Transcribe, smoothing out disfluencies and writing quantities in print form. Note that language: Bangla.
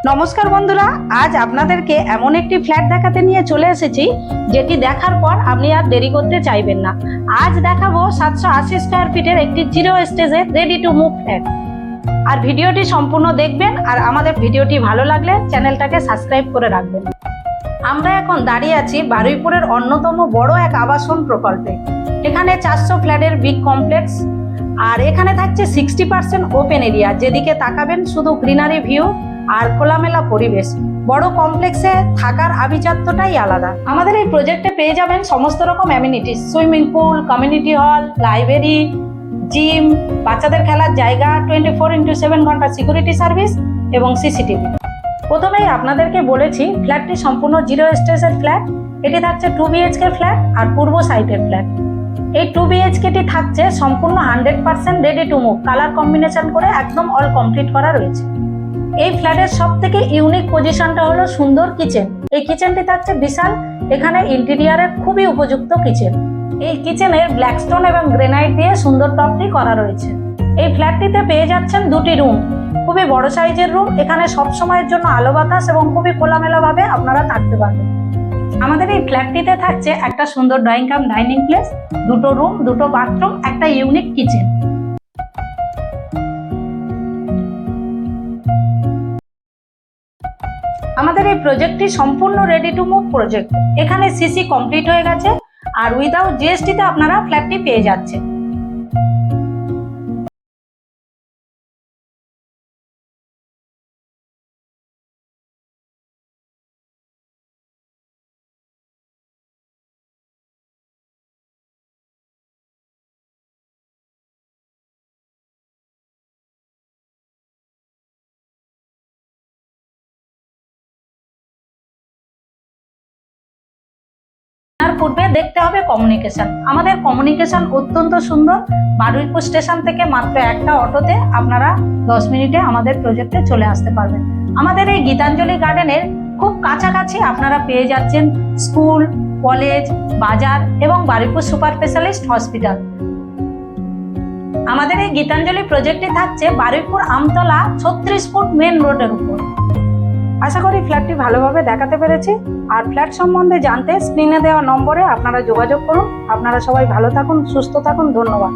নমস্কার বন্ধুরা, আজ আপনাদেরকে এমন একটি ফ্ল্যাট দেখাতে নিয়ে চলে এসেছি যেটি দেখার পর আপনি আর দেরি করতে চাইবেন না। আজ দেখাবো 780 স্কয়ার ফিটের একটি জিরো স্টেজের রেডি টু মুভ ফ্ল্যাট। আর ভিডিওটি সম্পূর্ণ দেখবেন, আর আমাদের ভিডিওটি ভালো লাগলে চ্যানেলটাকে সাবস্ক্রাইব করে রাখবেন। আমরা এখন দাঁড়িয়ে আছি বারুইপুরের অন্যতম বড় এক আবাসন প্রকল্পে। এখানে 400 ফ্ল্যাটের বিগ কমপ্লেক্স, আর এখানে থাকছে 60% ওপেন এরিয়া। যেদিকে তাকাবেন শুধু গ্রিনারি ভিউ আর খোলামেলা পরিবেশ। বড় কমপ্লেক্সে থাকার আভিজাত্যটাই আলাদা। আমাদের এই প্রজেক্টে পেয়ে যাবেন সমস্ত রকম amenities, swimming pool, community hall, library, gym, বাচ্চাদের খেলার জায়গা, 24x7 ঘন্টা সিকিউরিটি সার্ভিস এবং সিসিটিভি। প্রথমেই আপনাদেরকে বলেছি ফ্ল্যাটটি সম্পূর্ণ জিরো স্টেজের ফ্ল্যাট। এটি থাকছে 2 BHK ফ্ল্যাট আর পূর্ব সাইটের ফ্ল্যাট। এই 2 BHKটি থাকছে সম্পূর্ণ 100% ready to move, colour combination করে একদম অল কমপ্লিট করা রয়েছে। এই ফ্ল্যাটের সব থেকে ইউনিক পজিশনটা হলো সুন্দর কিচেন। এই কিচেনটি থাকছে বিশাল, এখানে ইন্টেরিয়ারের খুবই উপযুক্ত কিচেন। এই কিচেনের ব্ল্যাকস্টোন এবং গ্রেনাইট দিয়ে সুন্দর টপটি করা রয়েছে। এই ফ্ল্যাটটিতে পেয়ে যাচ্ছেন 2টি রুম, খুবই বড় সাইজের রুম। এখানে সব সময়ের জন্য আলো বাতাস এবং খুবই খোলামেলা ভাবে আপনারা থাকতে পারবেন। আমাদের এই ফ্ল্যাটটিতে থাকছে একটা সুন্দর ড্রয়িং কাম ডাইনিং প্লেস, 2টো রুম, 2টো বাথরুম, একটা ইউনিক কিচেন। আমাদের এই প্রজেক্টটি সম্পূর্ণ রেডি টু মুভ প্রজেক্ট। এখানে সিসি কমপ্লিট হয়ে গেছে, আর উইদাউট জিএসটি তে আপনারা ফ্ল্যাটটি পেয়ে যাচ্ছেন। তার পূর্বে দেখতে হবে কমিউনিকেশন। আমাদের কমিউনিকেশন অত্যন্ত সুন্দর। বারুইপুর স্টেশন থেকে মাত্র একটা অটোতে আপনারা 10 মিনিটে আমাদের প্রজেক্টে চলে আসতে পারবেন। আমাদের এই গীতাঞ্জলি গার্ডেনের খুব কাছাকাছি আপনারা পেয়ে যাচ্ছেন স্কুল, কলেজ, বাজার এবং বারুইপুর সুপার স্পেশালিস্ট হসপিটাল। আমাদের এই গীতাঞ্জলি প্রজেক্টটি থাকছে বারুইপুর আমতলা 36 ফুট মেন রোডের উপর। আশা করি ফ্ল্যাটটি ভালোভাবে দেখাতে পেরেছি। আর ফ্ল্যাট সম্বন্ধে জানতে স্ক্রিনে দেওয়া নম্বরে আপনারা যোগাযোগ করুন। আপনারা সবাই ভালো থাকুন, সুস্থ থাকুন। ধন্যবাদ।